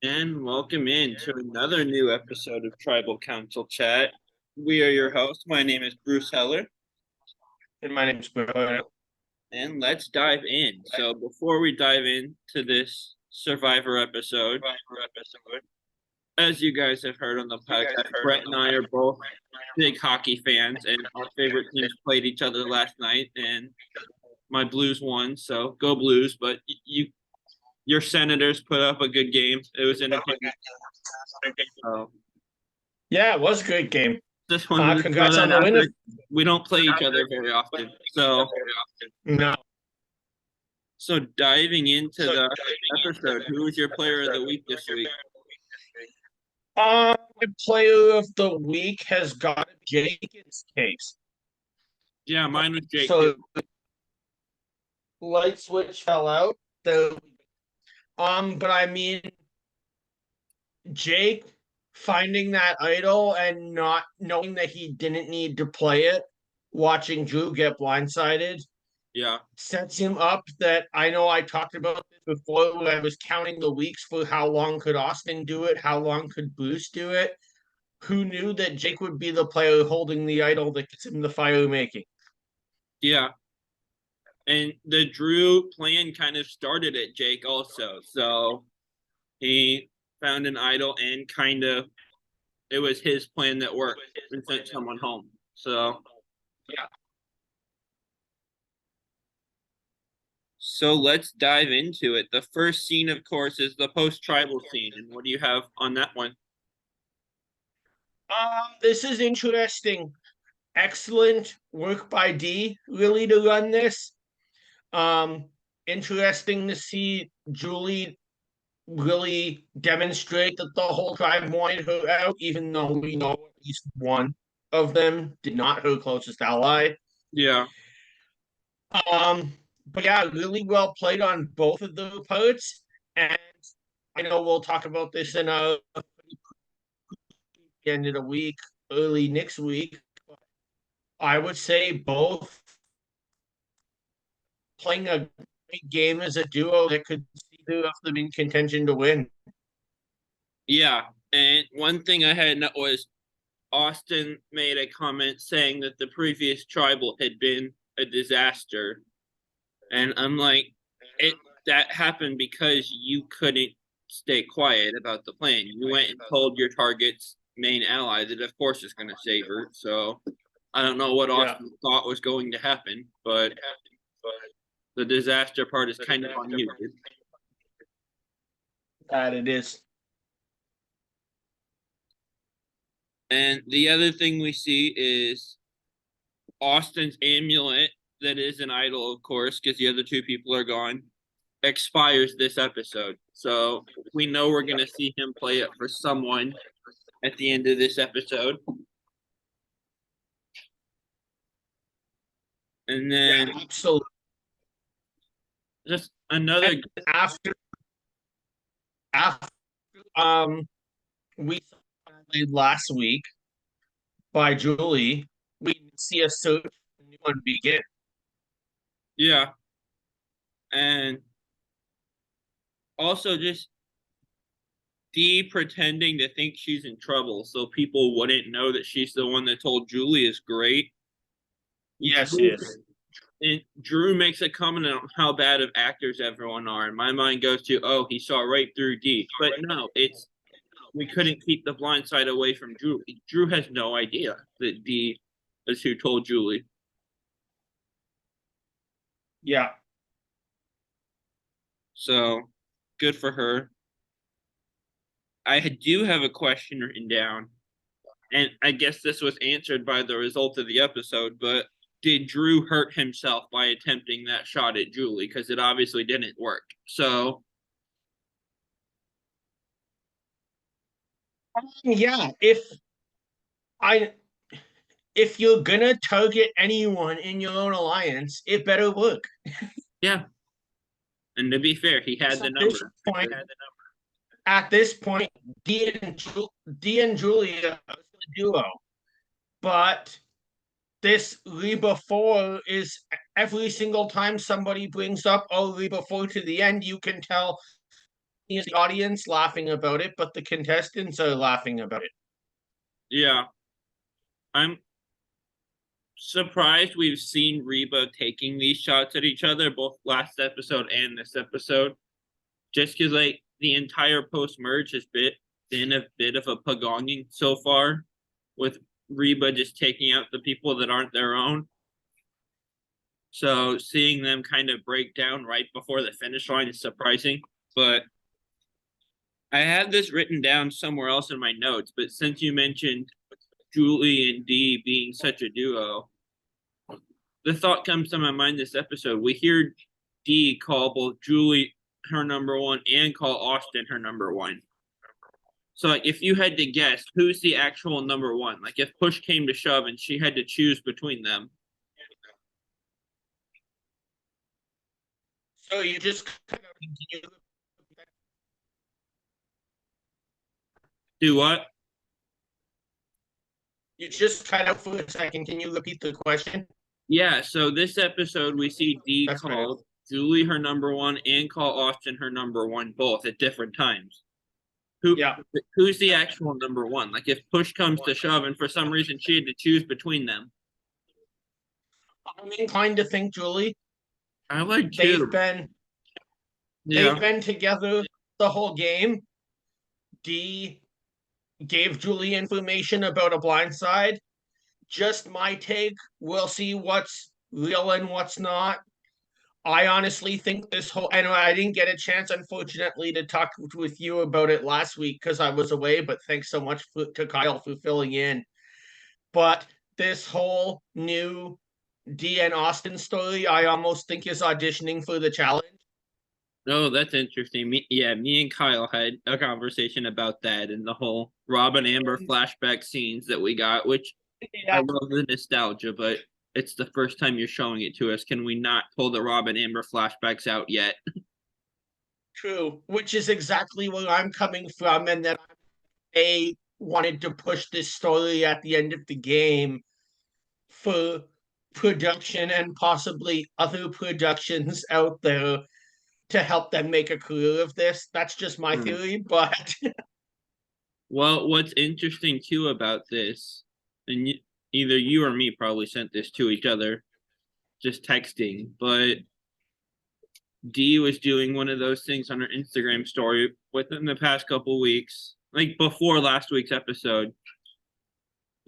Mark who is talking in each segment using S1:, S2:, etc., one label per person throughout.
S1: And welcome in to another new episode of Tribal Council Chat. We are your hosts. My name is Bruce Heller,
S2: And my name's Katurah.
S1: and let's dive in. So, before we dive into this Survivor episode, as you guys have heard on the podcast, Brett and I are both big hockey fans, and our favorite teams played each other last night, and my Blues won. So, go Blues! But your Senators put up a good game. It was entertaining. So,
S2: Yeah, it was a great game.
S1: just wanted to throw
S2: Congrats
S1: that
S2: on the
S1: out
S2: win.
S1: there. We don't play each other very often.
S2: No.
S1: So diving into the episode, who was your player of the week this week?
S2: My player of the week has got Jenkins' case.
S1: Yeah, mine was Jake.
S2: So light switch fell out. But I mean, Jake finding that idol and not knowing that he didn't need to play it, watching Drew get blindsided,
S1: Yeah,
S2: sets him up that I know I talked about this before when I was counting the weeks for how long could Austin do it, how long could Bruce do it. Who knew that Jake would be the player holding the idol that gets him the fire making?
S1: yeah. And the Drew plan kind of started at Jake also. So he found an idol and kind of it was his plan that worked and sent someone home. So
S2: Yeah.
S1: so let's dive into it. The first scene, of course, is the post-tribal scene. And what do you have on that one?
S2: This is interesting. Excellent work by D, really, to run this. Um, Interesting to see Julie really demonstrate that the whole tribe wanted her out, even though we know at least one of them did not her closest ally.
S1: Yeah.
S2: But yeah, really well played on both of the parts. And I know we'll talk about this in a end of the week, early next week. I would say both playing a great game as a duo that could see two of them in contention to win.
S1: Yeah. And one thing I had was Austin made a comment saying that the previous tribal had been a disaster. And I'm like, it that happened because you couldn't stay quiet about the plan. You went and told your target's main ally that of course is gonna save her. So I don't know what
S2: Yeah,
S1: Austin thought was going to happen, but the disaster part is kind of on you.
S2: that it is.
S1: And the other thing we see is Austin's amulet, that is an idol, of course, because the other two people are gone, expires this episode. So we know we're going to see him play it for someone at the end of this episode. And then
S2: Yeah, absolutely.
S1: just another.
S2: And after um we played last week by Julie, we see a search for a new one begin.
S1: Yeah. And also just Dee pretending to think she's in trouble so people wouldn't know that she's the one that told Julie is great.
S2: Yes, yes.
S1: And Drew makes a comment on how bad of actors everyone are, and my mind goes to, oh, he saw right through D. But no, it's we couldn't keep the blind side away from Drew. Drew has no idea that D is who told Julie.
S2: Yeah.
S1: So good for her. I do have a question written down, and I guess this was answered by the result of the episode, but did Drew hurt himself by attempting that shot at Julie? Because it obviously didn't work. So
S2: Yeah, I if you're gonna target anyone in your own alliance, it better work.
S1: yeah. And to be fair, he had the number.
S2: At this point, D and Julia are a duo, but this Reba 4 is every single time somebody brings up, oh, Reba 4 to the end, you can tell the audience laughing about it, but the contestants are laughing about it.
S1: Yeah. I'm surprised we've seen Reba taking these shots at each other, both last episode and this episode. Just because, like, the entire post-merge has been a bit of a pagonging so far, with Reba just taking out the people that aren't their own. So seeing them kind of break down right before the finish line is surprising. But I have this written down somewhere else in my notes, but since you mentioned Julie and Dee being such a duo, the thought comes to my mind this episode. We hear Dee call both Julie her number one and call Austin her number one. So, like, if you had to guess who's the actual number one, like if push came to shove and she had to choose between them.
S2: So you just kind of continue.
S1: Do what?
S2: You just cut out for a second. Can you repeat the question?
S1: Yeah, so this episode we see Dee
S2: That's
S1: call Julie her number one and call Austin her number one both at different times.
S2: Yeah.
S1: Who's the actual number one? Like if push comes to shove and for some reason she had to choose between them.
S2: I'm inclined to think Julie.
S1: I like
S2: They've
S1: two.
S2: been
S1: Yeah.
S2: they've been together the whole game. Dee gave Julie information about a blind side. Just my take. We'll see what's real and what's not. I honestly think this whole, and I didn't get a chance, unfortunately, to talk with you about it last week because I was away, but thanks so much to Kyle for filling in. But this whole new Dee and Austin story, I almost think is auditioning for the challenge.
S1: Oh, that's interesting. Me and Kyle had a conversation about that and the whole Robin Amber flashback scenes that we got, which I love the nostalgia, but it's the first time you're showing it to us. Can we not pull the Robin Amber flashbacks out yet?
S2: True, which is exactly where I'm coming from, and that they wanted to push this story at the end of the game for production and possibly other productions out there to help them make a career of this. That's just my theory, but
S1: Well, what's interesting too about this, and either you or me probably sent this to each other, just texting, but Dee was doing one of those things on her Instagram story within the past couple weeks, like before last week's episode,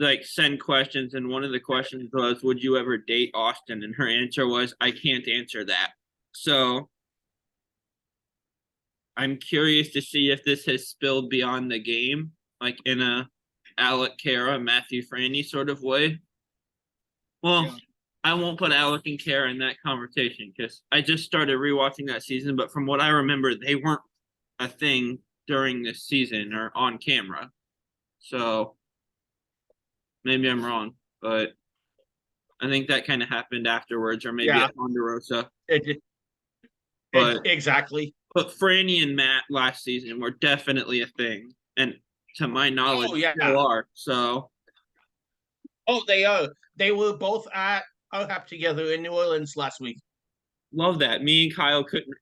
S1: like send questions, and one of the questions was, "Would you ever date Austin?" And her answer was, "I can't answer that." So I'm curious to see if this has spilled beyond the game, like in a Alec Kara, Matthew Franny sort of way. Well, yeah. I won't put Alec and Kara in that conversation because I just started rewatching that season, but from what I remember, they weren't a thing during this season or on camera. So maybe I'm wrong, but I think that kind of happened afterwards, or maybe at Ponderosa.
S2: Exactly.
S1: But Franny and Matt last season were definitely a thing, and to my knowledge, still are. So,
S2: they are. They were both at Up together in New Orleans last week.
S1: Love that. Me and Kyle couldn't.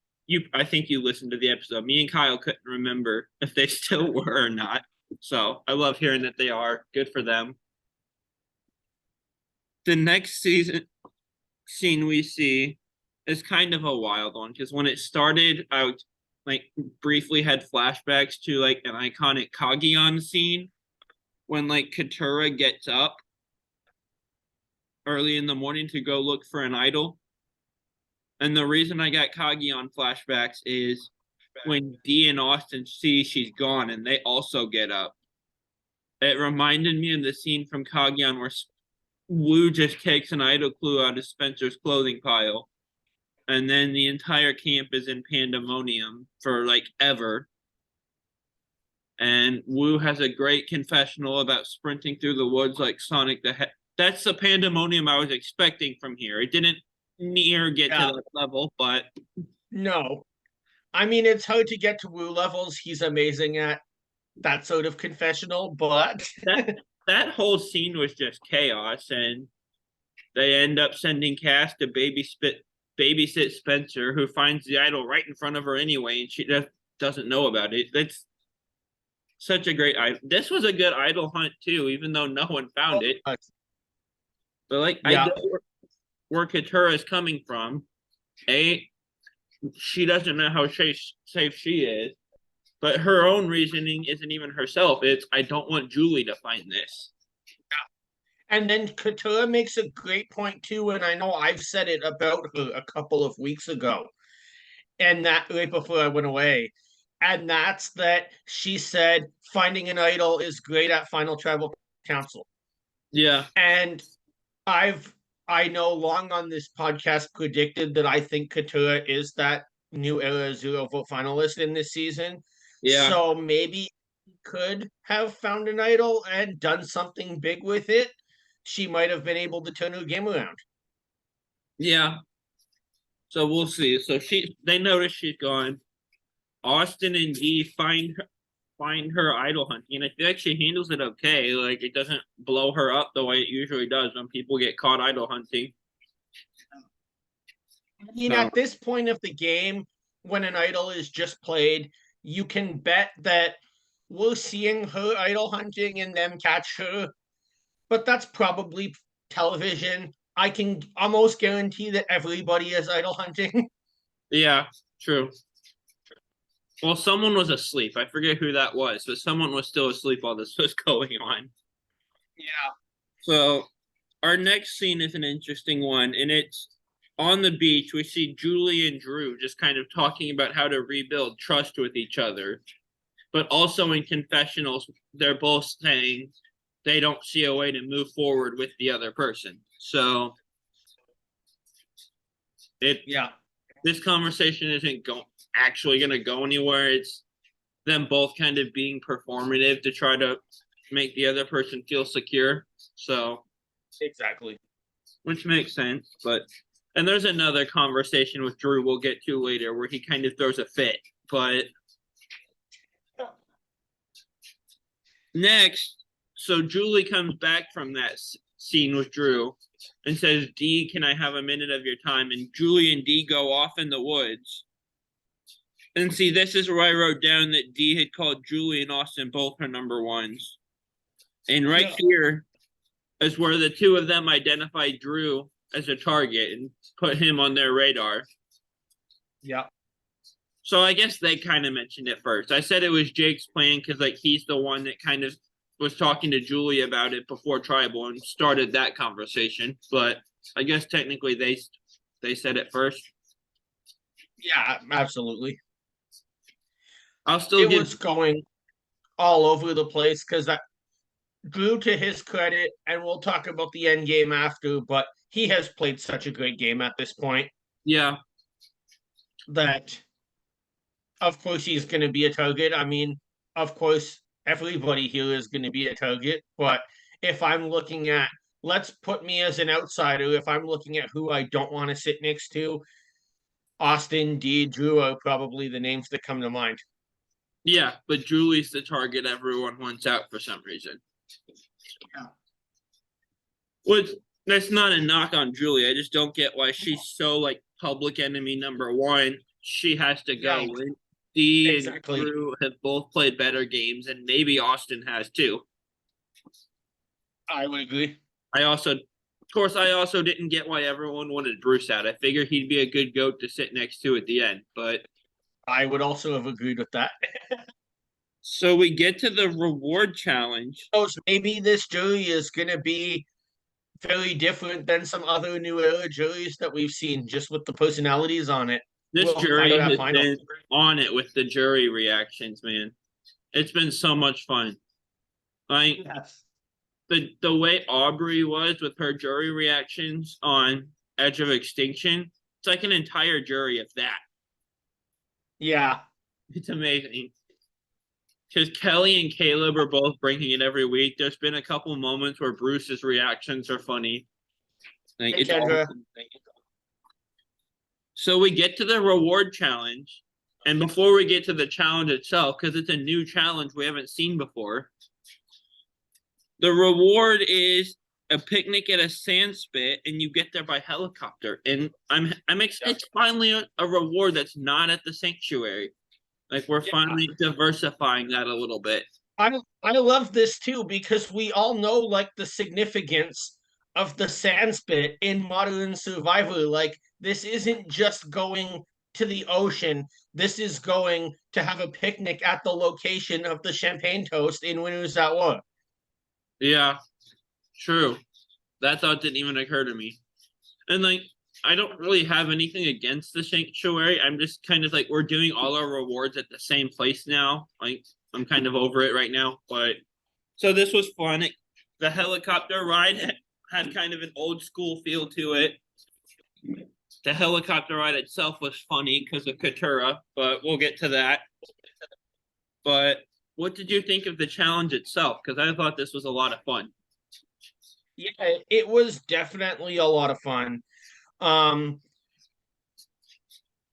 S1: I think you listened to the episode. Me and Kyle couldn't remember if they still were or not. So I love hearing that they are. Good for them. The next scene we see is kind of a wild one because when it started, I like briefly had flashbacks to like an iconic Kagion scene when like Katurah gets up early in the morning to go look for an idol. And the reason I got Kagion flashbacks is when Dee and Austin see she's gone and they also get up. It reminded me of the scene from Kagion where Wu just takes an idol clue out of Spencer's clothing pile. And then the entire camp is in pandemonium for like ever. And Wu has a great confessional about sprinting through the woods like Sonic the Hedgehog. That's the pandemonium I was expecting from here. It didn't near get to that level, but
S2: no. I mean, it's hard to get to Wu levels. He's amazing at that sort of confessional, but
S1: that whole scene was just chaos, and they end up sending Cass to babysit Spencer, who finds the idol right in front of her anyway, and she doesn't know about it. That's such a great idol. This was a good idol hunt too, even though no one found it. But like, I
S2: Yeah.
S1: get where Katurah is coming from. She doesn't know how safe she is, but her own reasoning isn't even herself. It's, I don't want Julie to find this.
S2: And then Katurah makes a great point too, and I know I've said it about her a couple of weeks ago, and that right before I went away. And that's that she said finding an idol is great at Final Tribal Council.
S1: Yeah.
S2: And I've I know long on this podcast predicted that I think Katurah is that new era zero vote finalist in this season.
S1: Yeah.
S2: So maybe could have found an idol and done something big with it. She might have been able to turn her game around.
S1: Yeah. So we'll see. So they notice she's gone. Austin and Dee find her idol hunting, and I feel like she handles it okay. Like, it doesn't blow her up the way it usually does when people get caught idol hunting.
S2: I mean,
S1: So
S2: at this point of the game, when an idol is just played, you can bet that we're seeing her idol hunting and them catch her, but that's probably television. I can almost guarantee that everybody is idol hunting.
S1: yeah, true. Well, someone was asleep. I forget who that was, but someone was still asleep while this was going on.
S2: Yeah.
S1: So our next scene is an interesting one, and it's on the beach. We see Julie and Drew just kind of talking about how to rebuild trust with each other. But also in confessionals, they're both saying they don't see a way to move forward with the other person. So
S2: Yeah.
S1: this conversation isn't actually going to go anywhere. It's them both kind of being performative to try to make the other person feel secure. So
S2: Exactly.
S1: which makes sense. And there's another conversation with Drew we'll get to later where he kind of throws a fit. But next, so Julie comes back from that scene with Drew and says, Dee, can I have a minute of your time? And Julie and Dee go off in the woods. And see, this is where I wrote down that Dee had called Julie and Austin both her number ones. And right here is where the two of them identified Drew as a target and put him on their radar.
S2: Yeah.
S1: So I guess they kind of mentioned it first. I said it was Jake's plan because like he's the one that kind of was talking to Julie about it before Tribal and started that conversation. But I guess technically they said it first.
S2: Yeah, absolutely.
S1: I'll still give
S2: was going all over the place because that Drew, to his credit, and we'll talk about the end game after, but he has played such a great game at this point
S1: yeah.
S2: that of course he's going to be a target. I mean, of course, everybody here is going to be a target, but if I'm looking at, let's put me as an outsider, if I'm looking at who I don't want to sit next to, Austin, Dee, Drew are probably the names that come to mind.
S1: Yeah, but Julie's the target everyone wants out for some reason.
S2: Yeah.
S1: Which, that's not a knock on Julie. I just don't get why she's so like public enemy number one. She has to go.
S2: Yeah,
S1: Dee
S2: exactly.
S1: and Drew have both played better games, and maybe Austin has too.
S2: I would agree.
S1: Of course, I also didn't get why everyone wanted Bruce out. I figured he'd be a good goat to sit next to at the end, but
S2: I would also have agreed with that.
S1: so we get to the reward challenge.
S2: So maybe this jury is going to be very different than some other new era juries that we've seen, just with the personalities on it.
S1: This
S2: We'll
S1: jury
S2: find out
S1: has
S2: final.
S1: been on it with the jury reactions, man. It's been so much fun. Like
S2: Yes.
S1: the way Aubrey was with her jury reactions on Edge of Extinction, it's like an entire jury of that.
S2: Yeah.
S1: It's amazing. Because Kelly and Caleb are both bringing it every week. There's been a couple moments where Bruce's reactions are funny. Like
S2: Hey,
S1: it's
S2: Kendra.
S1: awesome. So we get to the reward challenge. And before we get to the challenge itself, because it's a new challenge we haven't seen before, the reward is a picnic at a sand spit, and you get there by helicopter. And I'm excited. It's finally a reward that's not at the sanctuary. Like we're
S2: Yeah.
S1: finally diversifying that a little bit.
S2: I love this too because we all know like the significance of the sand spit in modern survival. Like this isn't just going to the ocean. This is going to have a picnic at the location of the champagne toast in Winners at War.
S1: Yeah, true. That thought didn't even occur to me. And like, I don't really have anything against the sanctuary. I'm just kind of like, we're doing all our rewards at the same place now. Like, I'm kind of over it right now. But so this was fun. The helicopter ride had kind of an old school feel to it. The helicopter ride itself was funny because of Katurah, but we'll get to that. But what did you think of the challenge itself? Because I thought this was a lot of fun.
S2: Yeah, it was definitely a lot of fun. Um,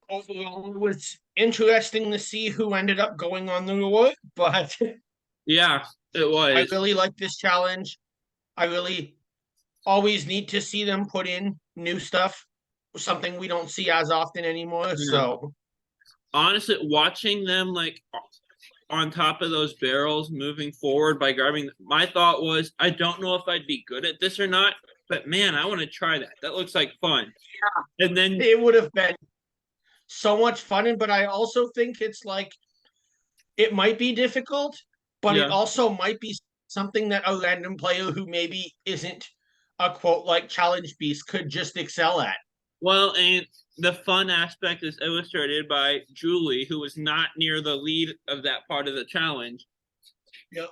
S2: Overall, it was interesting to see who ended up going on the reward, but
S1: Yeah, it
S2: I
S1: was.
S2: really like this challenge. I really always need to see them put in new stuff, something we don't see as often anymore.
S1: Yeah.
S2: So,
S1: Honestly, watching them like on top of those barrels moving forward by grabbing, my thought was, I don't know if I'd be good at this or not, but man, I want to try that. That looks like fun. And then,
S2: it would have been so much fun. But I also think it's like it might be difficult, but it
S1: yeah,
S2: also might be something that a random player who maybe isn't a quote like challenge beast could just excel at.
S1: well, and the fun aspect is illustrated by Julie, who was not near the lead of that part of the challenge.
S2: Yep.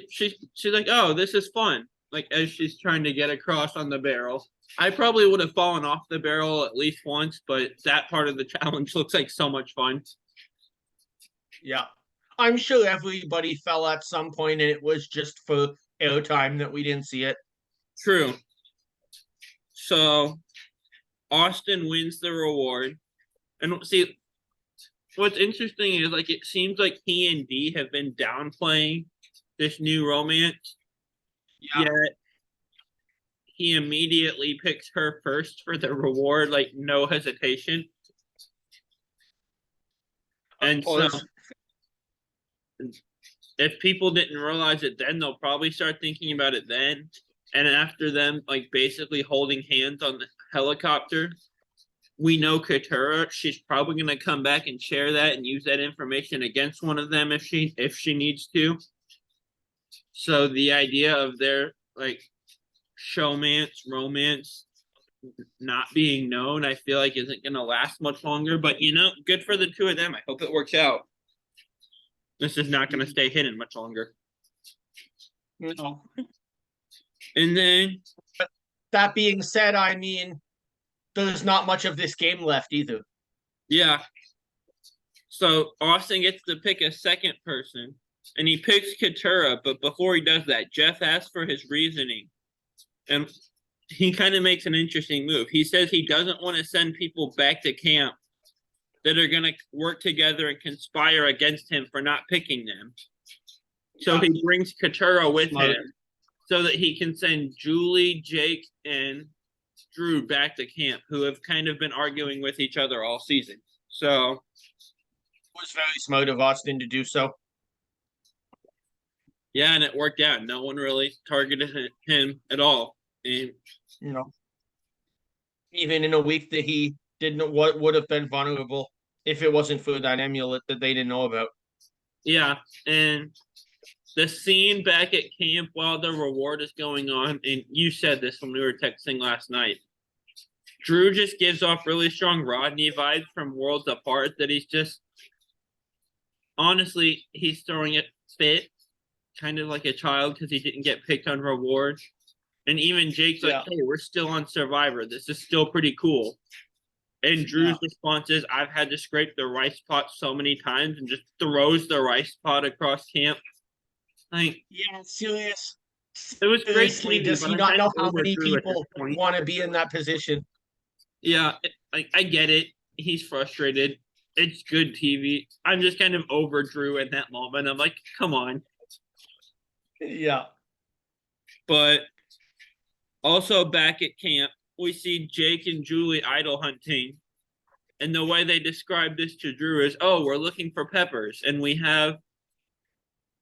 S1: She's like, oh, this is fun. Like as she's trying to get across on the barrel. I probably would have fallen off the barrel at least once, but that part of the challenge looks like so much fun.
S2: Yeah. I'm sure everybody fell at some point and it was just for airtime that we didn't see it.
S1: True. So Austin wins the reward. And see, what's interesting is like it seems like he and D have been downplaying this new romance,
S2: Yeah.
S1: yet he immediately picks her first for the reward, like no hesitation.
S2: Of
S1: And so
S2: course.
S1: if people didn't realize it then, they'll probably start thinking about it then. And after them, like basically holding hands on the helicopter, we know Katurah, she's probably going to come back and share that and use that information against one of them if she needs to. So the idea of their like showmance romance not being known, I feel like isn't going to last much longer. But you know, good for the two of them. I hope it works out. This is not going to stay hidden much longer.
S2: No.
S1: And then,
S2: That being said, I mean, there's not much of this game left either.
S1: yeah. So Austin gets to pick a second person, and he picks Katurah. But before he does that, Jeff asks for his reasoning, and he kind of makes an interesting move. He says he doesn't want to send people back to camp that are going to work together and conspire against him for not picking them. So he brings Katurah with him so that he can send Julie, Jake, and Drew back to camp, who have kind of been arguing with each other all season. So
S2: It was very smart of Austin to do so.
S1: yeah, and it worked out. No one really targeted him at all. And
S2: You know, even in a week that he didn't what would have been vulnerable if it wasn't for that amulet that they didn't know about.
S1: yeah, and the scene back at camp while the reward is going on, and you said this when we were texting last night. Drew just gives off really strong Rodney vibes from Worlds Apart that he's just honestly he's throwing it fit, kind of like a child because he didn't get picked on reward. And even Jake's like, hey, we're still on Survivor. This is still pretty cool. And Drew's response is, I've had to scrape the rice pot so many times, and just throws the rice pot across camp. Like,
S2: yeah, serious.
S1: it was great.
S2: Seriously, does he not know how many people want to be in that position?
S1: Yeah, I get it. He's frustrated. It's good TV. I'm just kind of over Drew in that moment. I'm like, come on.
S2: Yeah.
S1: But also back at camp, we see Jake and Julie idol hunting. And the way they describe this to Drew is, oh, we're looking for peppers. And we have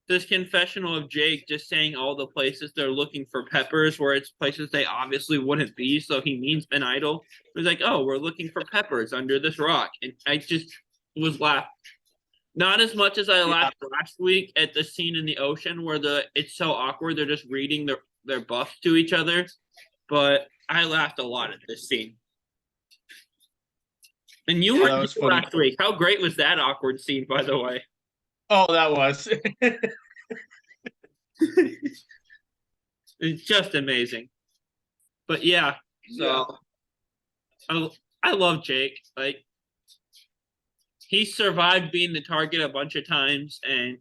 S1: this confessional of Jake just saying all the places they're looking for peppers, where it's places they obviously wouldn't be. So he means Ben Idol. He's like, oh, we're looking for peppers under this rock. And I just was laughing. Not as much as I laughed last week at the scene in the ocean where it's so awkward. They're just reading their buffs to each other. But I laughed a lot at this scene. And you were
S2: was funny.
S1: last week. How great was that awkward scene, by the way?
S2: Oh, that was.
S1: It's just amazing. But yeah, so I love Jake. Like, he survived being the target a bunch of times, and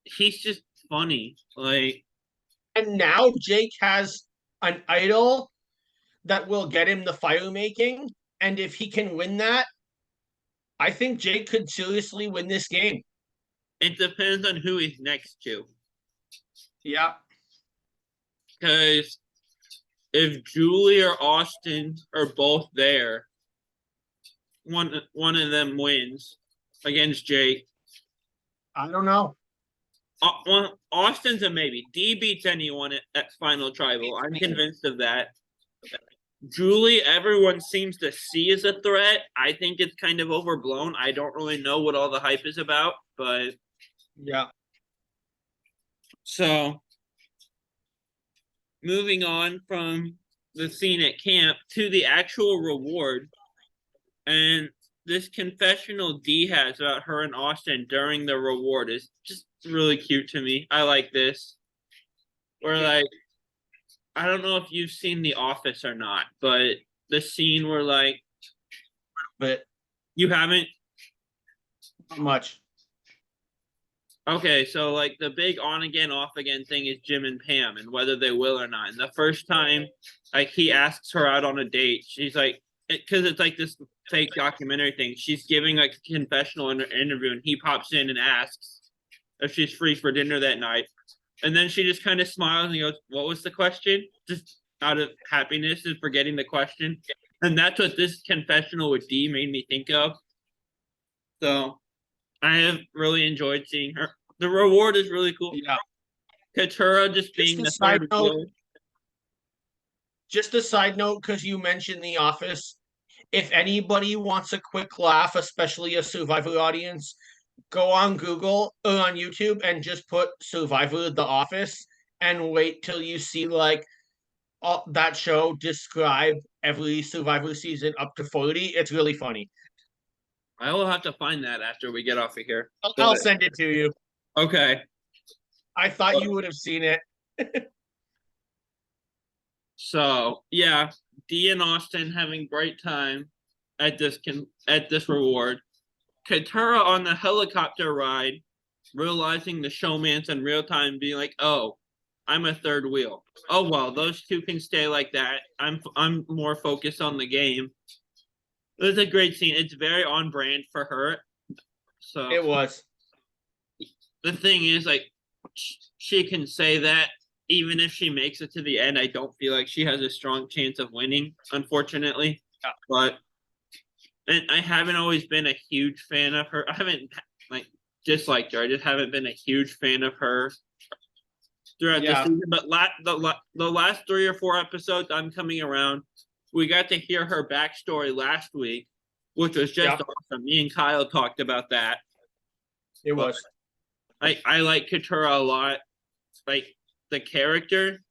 S1: he's just funny. Like,
S2: and now Jake has an idol that will get him the fire making, and if he can win that, I think Jake could seriously win this game.
S1: it depends on who he's next to.
S2: Yeah.
S1: Because if Julie or Austin are both there, one of them wins against Jake.
S2: I don't know.
S1: Austin's a maybe. D beats anyone at Final Tribal. I'm convinced of that. Julie, everyone seems to see as a threat. I think it's kind of overblown. I don't really know what all the hype is about, but
S2: yeah.
S1: So, moving on from the scene at camp to the actual reward, and this confessional D has about her and Austin during the reward is just really cute to me. I like this. Where, like, I don't know if you've seen The Office or not, but the scene where, like,
S2: but
S1: you haven't?
S2: Not much.
S1: Okay, so like the big on again, off again thing is Jim and Pam and whether they will or not. And the first time, like, he asks her out on a date, she's like, because it's like this fake documentary thing. She's giving like a confessional in her interview, and he pops in and asks if she's free for dinner that night. And then she just kind of smiles and goes, "What was the question?" Just out of happiness and forgetting the question. And that's what this confessional with D made me think of. So I have really enjoyed seeing her. The reward is really cool.
S2: Yeah.
S1: Katurah just being the third wheel.
S2: Just a side note, because you mentioned The Office. If anybody wants a quick laugh, especially a Survivor audience, go on Google or on YouTube and just put Survivor The Office and wait till you see like that show describe every Survivor season up to 40. It's really funny.
S1: I will have to find that after we get off of here.
S2: I'll send it to you.
S1: Okay.
S2: I thought you would have seen it.
S1: So yeah, D and Austin having great time at this reward. Katurah on the helicopter ride, realizing the showmance in real time, being like, "Oh, I'm a third wheel. Oh well, those two can stay like that. I'm more focused on the game." It was a great scene. It's very on brand for her. So
S2: it was.
S1: The thing is, like, she can say that even if she makes it to the end. I don't feel like she has a strong chance of winning, unfortunately.
S2: Yeah.
S1: But and I haven't always been a huge fan of her. I haven't like disliked her. I just haven't been a huge fan of her throughout the season. But the last 3 or 4 episodes, I'm coming around. We got to hear her backstory last week, which was just awesome. Me and Kyle talked about that.
S2: It was.
S1: I like Katurah a lot. Like, the character,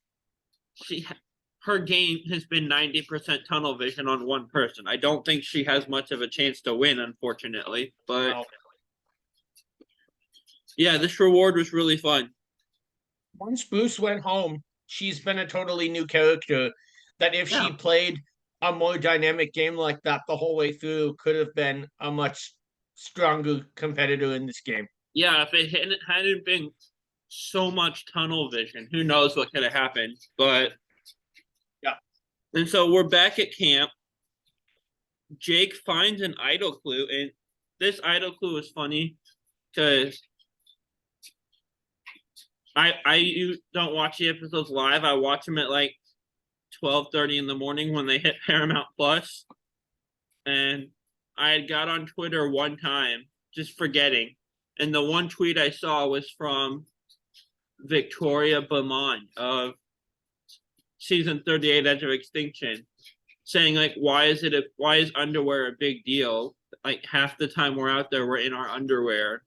S1: her game has been 90% tunnel vision on one person. I don't think she has much of a chance to win, unfortunately. But yeah, this reward was really fun.
S2: Once Bruce went home, she's been a totally new character that if she played a more dynamic game like that the whole way through, could have been a much stronger competitor in this game.
S1: Yeah, if it hadn't been so much tunnel vision, who knows what could have happened. But
S2: yeah.
S1: And so we're back at camp. Jake finds an idol clue, and this idol clue is funny because I don't watch the episodes live. I watch them at like 12:30 in the morning when they hit Paramount Plus. And I had got on Twitter one time, just forgetting. And the one tweet I saw was from Victoria Beaumont of season 38 Edge of Extinction, saying like, why is underwear a big deal? Like half the time we're out there, we're in our underwear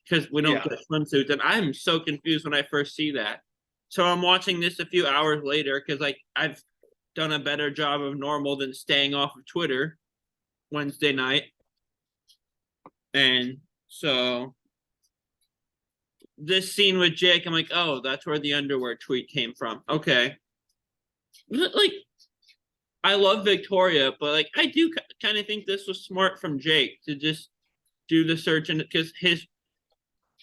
S1: because we don't
S2: Yeah.
S1: get swimsuits. And I'm so confused when I first see that. So I'm watching this a few hours later because like I've done a better job of normal than staying off of Twitter Wednesday night. And so this scene with Jake, I'm like, oh, that's where the underwear tweet came from. Okay. Like, I love Victoria, but like, I do kind of think this was smart from Jake to just do the search, and because his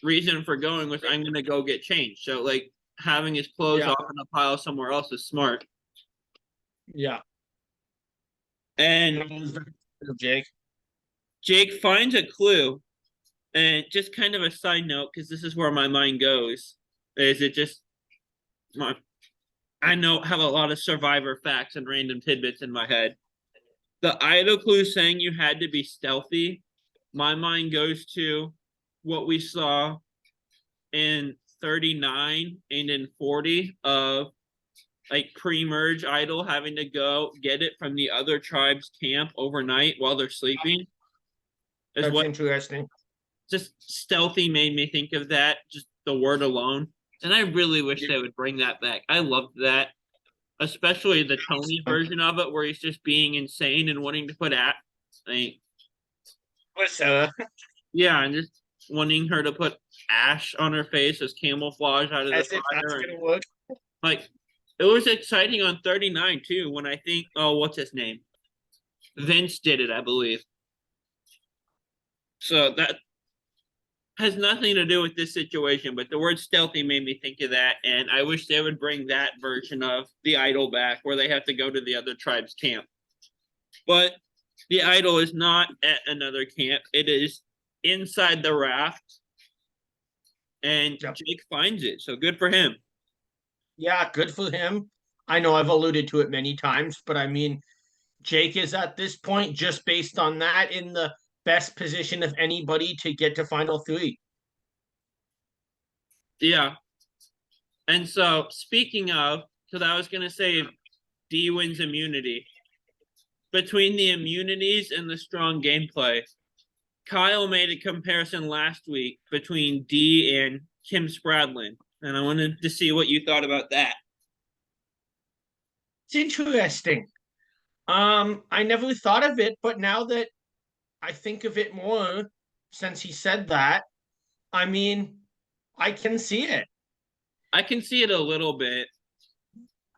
S1: reason for going was, I'm gonna go get changed. So like, having his clothes
S2: Yeah.
S1: off in a pile somewhere else is smart.
S2: Yeah.
S1: And
S2: Jake.
S1: Jake finds a clue, and just kind of a side note, because this is where my mind goes, is it just my I know have a lot of survivor facts and random tidbits in my head. The idol clue saying you had to be stealthy, my mind goes to what we saw in 39 and in 40 of like pre-merge idol having to go get it from the other tribe's camp overnight while they're sleeping. Is
S2: That's
S1: what
S2: interesting.
S1: just stealthy made me think of that, just the word alone. And I really wish they would bring that back. I loved that, especially the Tony version of it, where he's just being insane and wanting to put like,
S2: What's
S1: yeah, and just wanting her to put ash on her face as camouflage out of the
S2: as if that's
S1: fire.
S2: gonna work?
S1: Like, it was exciting on 39 too, when I think, oh, what's his name? Vince did it, I believe. So that has nothing to do with this situation, but the word stealthy made me think of that, and I wish they would bring that version of the idol back, where they have to go to the other tribe's camp. But the idol is not at another camp; it is inside the raft, and
S2: Yep.
S1: Jake finds it. So good for him.
S2: Yeah, good for him. I know I've alluded to it many times, but I mean, Jake is at this point, just based on that, in the best position of anybody to get to final three.
S1: Yeah. And so speaking of, because I was gonna say D wins immunity. Between the immunities and the strong gameplay, Kyle made a comparison last week between D and Kim Spradlin, and I wanted to see what you thought about that.
S2: It's interesting. I never thought of it, but now that I think of it more, since he said that, I mean, I can see it.
S1: I can see it a little bit.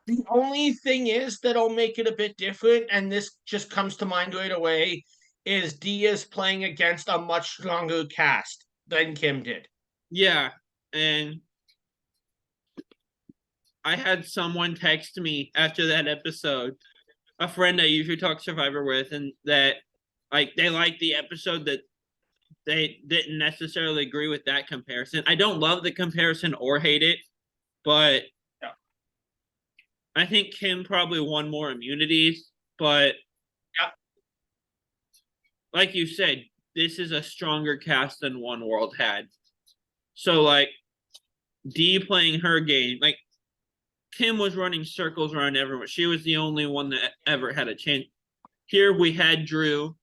S2: The only thing is that'll make it a bit different, and this just comes to mind right away, is D is playing against a much stronger cast than Kim did.
S1: Yeah, and I had someone text me after that episode, a friend I usually talk Survivor with, and that like they liked the episode, that they didn't necessarily agree with that comparison. I don't love the comparison or hate it, but
S2: Yeah.
S1: I think Kim probably won more immunities. But
S2: Yeah.
S1: like you said, this is a stronger cast than One World had. So like D playing her game, like Kim was running circles around everyone. She was the only one that ever had a chance. Here we had Drew.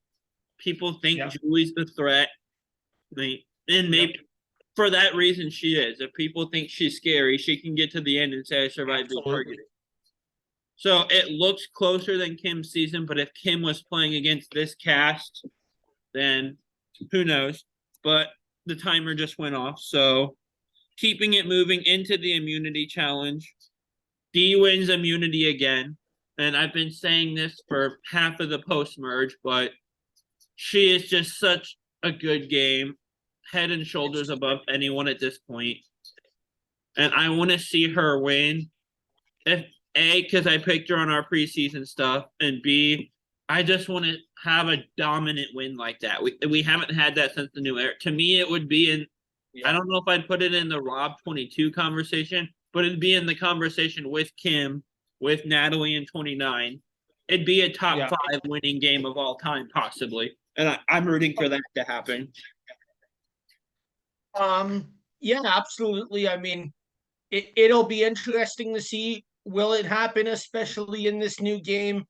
S1: People think
S2: Yeah.
S1: Julie's the threat. And maybe for that reason she is. If people think she's scary, she can get to the end and say, I survived being targeted. So it looks closer than Kim's season, but if Kim was playing against this cast, then who knows? But the timer just went off. So keeping it moving into the immunity challenge. D wins immunity again. And I've been saying this for half of the post merge, but she is just such a good game, head and shoulders above anyone at this point. And I want to see her win. If A, because I picked her on our preseason stuff, and B, I just want to have a dominant win like that. We haven't had that since the new era. To me, it would be in. I don't know if I'd put it in the Rob 22 conversation, but it'd be in the conversation with Kim, with Natalie in 29. It'd be a top 5 winning game of all time, possibly. and I'm rooting for that to happen.
S2: Yeah, absolutely. I mean, it'll be interesting to see will it happen, especially in this new game.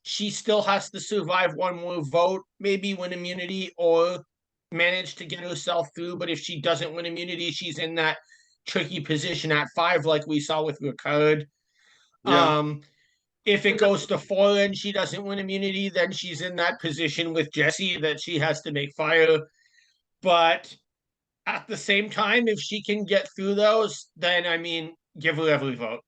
S2: She still has to survive one more vote, maybe win immunity or manage to get herself through. But if she doesn't win immunity, she's in that tricky position at 5, like we saw with Ricard.
S1: Yeah.
S2: If it goes to 4 and she doesn't win immunity, then she's in that position with Jesse that she has to make fire. But at the same time, if she can get through those, then I mean, give her every vote.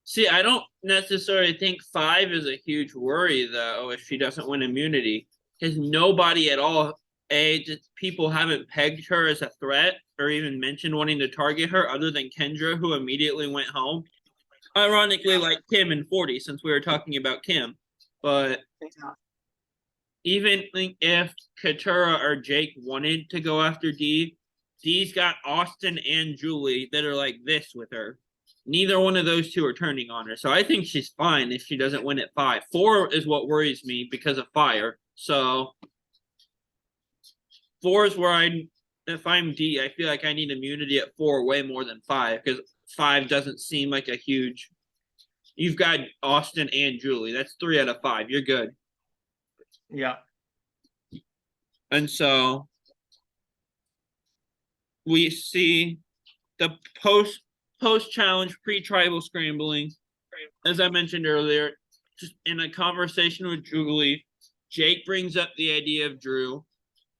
S1: See, I don't necessarily think 5 is a huge worry though if she doesn't win immunity, because nobody at all, just people haven't pegged her as a threat or even mentioned wanting to target her other than Kendra, who immediately went home. Ironically, like Kim and 40, since we were talking about Kim. But even if Katurah or Jake wanted to go after Dee, Dee's got Austin and Julie that are like this with her. Neither one of those two are turning on her. So I think she's fine if she doesn't win at 5. 4 is what worries me because of fire. So 4 is where if I'm Dee, I feel like I need immunity at 4 way more than 5 because 5 doesn't seem like a huge. You've got Austin and Julie. That's 3 out of 5. You're good.
S2: Yeah.
S1: And so we see the post challenge pre-tribal scrambling. As I mentioned earlier, just in a conversation with Julie, Jake brings up the idea of Drew.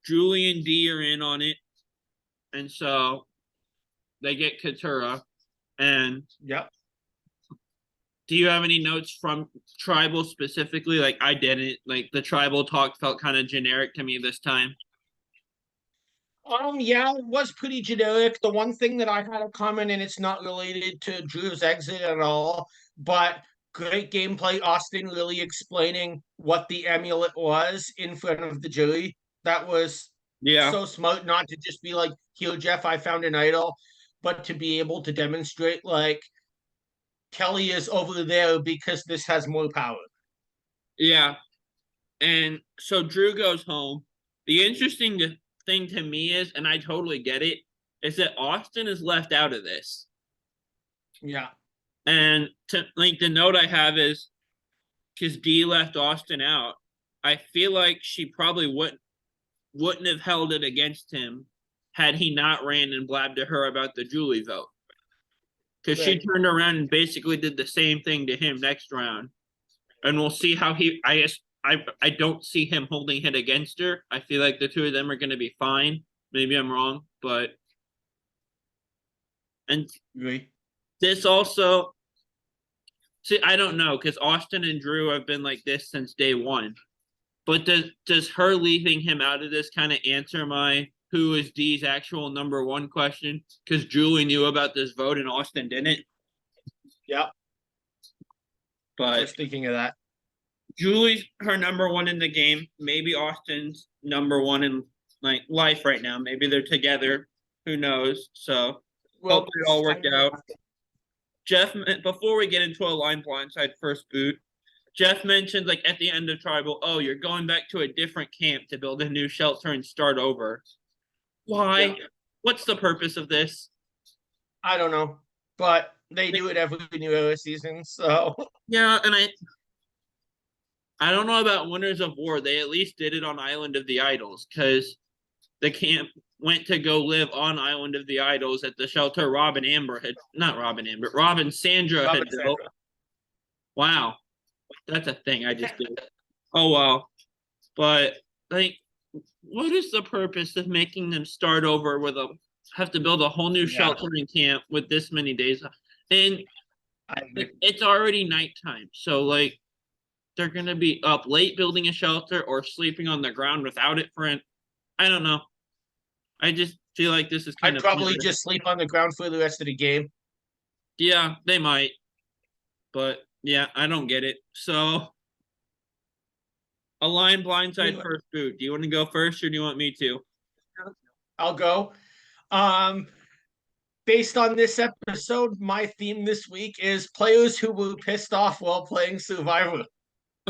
S1: Julie and Dee are in on it. And so they get Katurah. And
S2: Yep.
S1: do you have any notes from tribal specifically? Like I didn't. Like the tribal talk felt kind of generic to me this time.
S2: Yeah, it was pretty generic. The one thing that I had a comment, and it's not related to Drew's exit at all, but great gameplay. Austin really explaining what the amulet was in front of the jury. That was
S1: Yeah.
S2: so smart, not to just be like, here, Jeff, I found an idol, but to be able to demonstrate like Kelly is over there because this has more power.
S1: Yeah. And so Drew goes home. The interesting thing to me is, and I totally get it, is that Austin is left out of this.
S2: Yeah.
S1: And to like the note I have is because Dee left Austin out, I feel like she probably wouldn't have held it against him had he not ran and blabbed to her about the Julie vote. Because she
S2: Right.
S1: turned around and basically did the same thing to him next round. And we'll see how I don't see him holding it against her. I feel like the two of them are gonna be fine. Maybe I'm wrong, but and
S2: Right.
S1: this also see, I don't know, because Austin and Drew have been like this since day one. But does her leaving him out of this kind of answer my who is Dee's actual number one question? Because Julie knew about this vote and Austin didn't.
S2: Yeah. I
S1: But
S2: was thinking of that.
S1: Julie's her number one in the game. Maybe Austin's number one in like life right now. Maybe they're together. Who knows? So
S2: Well,
S1: hopefully it all worked out. Jeff, before we get into a line blindside first boot, Jeff mentioned like at the end of tribal, oh, you're going back to a different camp to build a new shelter and start over. Why?
S2: Yeah.
S1: What's the purpose of this?
S2: I don't know, but they do it every New Era season. So
S1: Yeah, and I don't know about Winners of War. They at least did it on Island of the Idols because the camp went to go live on Island of the Idols at the shelter Rob and Sandra had
S2: Robin
S1: built.
S2: Sandra.
S1: Wow, that's a thing I just did. Oh well, but like, what is the purpose of making them start over with a have to build a whole new
S2: Yeah,
S1: sheltering camp with this many days? And
S2: I agree.
S1: it's already nighttime, so like they're gonna be up late building a shelter or sleeping on the ground without it for an I don't know. I just feel like this is kind
S2: I'd
S1: of
S2: probably just sleep on the ground for the rest of the game.
S1: yeah, they might, but yeah, I don't get it. So a line blindside first boot. Do you want to go first or do you want me to?
S2: I'll go. Um, Based on this episode, my theme this week is players who were pissed off while playing Survivor.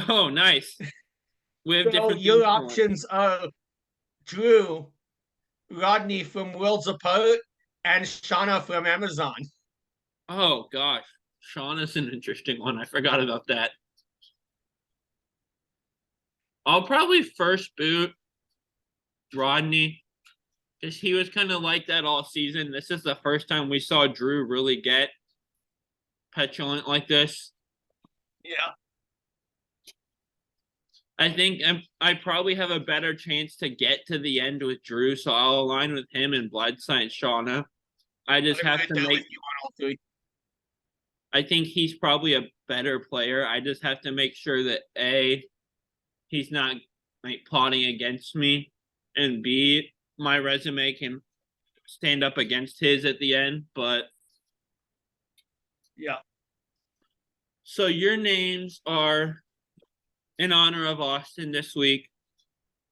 S1: Oh, nice. We have
S2: So
S1: different
S2: your
S1: things going.
S2: options are Drew, Rodney from Worlds Apart, and Shauna from Amazon.
S1: Oh gosh, Sean is an interesting one. I forgot about that. I'll probably first boot Rodney because he was kind of like that all season. This is the first time we saw Drew really get petulant like this.
S2: Yeah.
S1: I think I probably have a better chance to get to the end with Drew, so I'll align with him and Blindside Shauna. I just
S2: I'm
S1: have
S2: right
S1: to
S2: there with
S1: make.
S2: you on all three.
S1: I think he's probably a better player. I just have to make sure that A, he's not like plotting against me, and B, my resume can stand up against his at the end. But
S2: Yeah.
S1: so your names are in honor of Austin this week.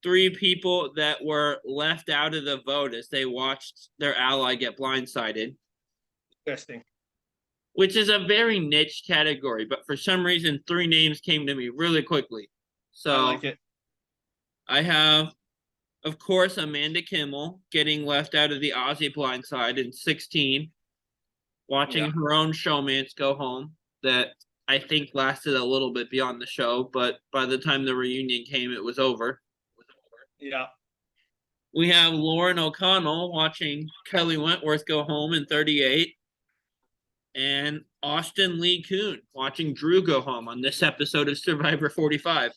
S1: Three people that were left out of the vote as they watched their ally get blindsided,
S2: Interesting.
S1: which is a very niche category, but for some reason, three names came to me really quickly.
S2: I
S1: So
S2: like it.
S1: I have, of course, Amanda Kimmel getting left out of the Aussie blindside in 16, watching
S2: Yeah.
S1: her own showmance go home that I think lasted a little bit beyond the show, but by the time the reunion came, it was over.
S2: Yeah.
S1: We have Lauren O'Connell watching Kelly Wentworth go home in 38, and Austin Lee Kuhn watching Drew go home on this episode of Survivor 45.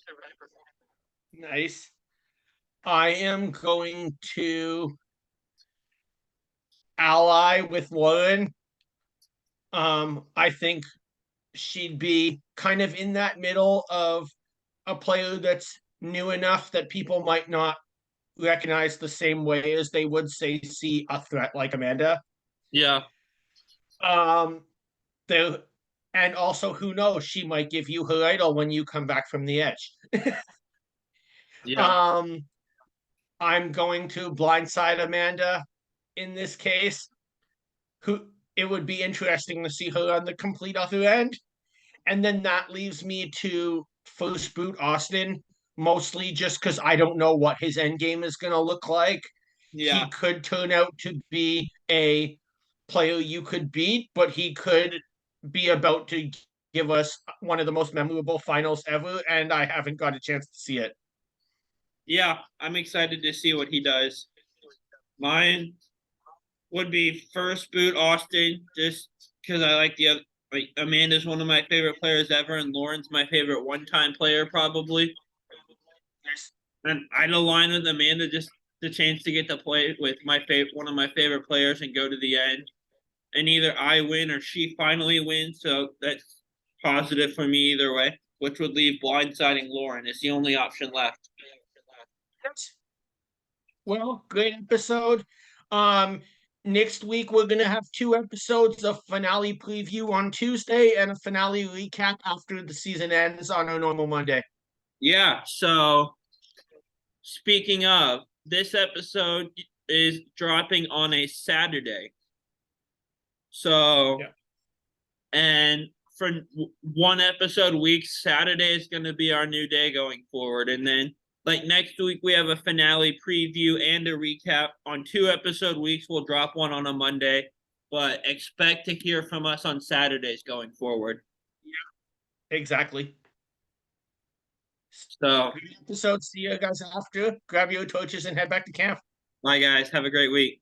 S2: Nice. I am going to ally with Lauren. I think she'd be kind of in that middle of a player that's new enough that people might not recognize the same way as they would say see a threat like Amanda.
S1: Yeah,
S2: Um, there and also who knows, she might give you her idol when you come back from the edge.
S1: yeah,
S2: um, I'm going to blindside Amanda in this case. Who it would be interesting to see her on the complete other end. And then that leaves me to first boot Austin, mostly just because I don't know what his end game is going to look like.
S1: yeah,
S2: He could turn out to be a player you could beat, but he could be about to give us one of the most memorable finals ever, and I haven't got a chance to see it.
S1: yeah. I'm excited to see what he does. Mine would be first boot Austin, just because I like the other. Like Amanda's one of my favorite players ever, and Lauren's my favorite one-time player probably. And I'd align with Amanda just the chance to get to play with my favorite, one of my favorite players, and go to the end. And either I win or she finally wins, so that's positive for me either way. Which would leave blindsiding Lauren. It's the only option left.
S2: Well, great episode. Um, Next week we're gonna have two episodes of finale preview on Tuesday and a finale recap after the season ends on our normal Monday.
S1: Yeah. So speaking of, this episode is dropping on a Saturday. So,
S2: Yeah.
S1: and for one episode week, Saturday is going to be our new day going forward. And then, like next week, we have a finale preview and a recap. On 2 episode weeks, we'll drop one on a Monday, but expect to hear from us on Saturdays going forward.
S2: Exactly.
S1: So,
S2: Episode. See you guys after. Grab your torches and head back to camp.
S1: bye, guys. Have a great week.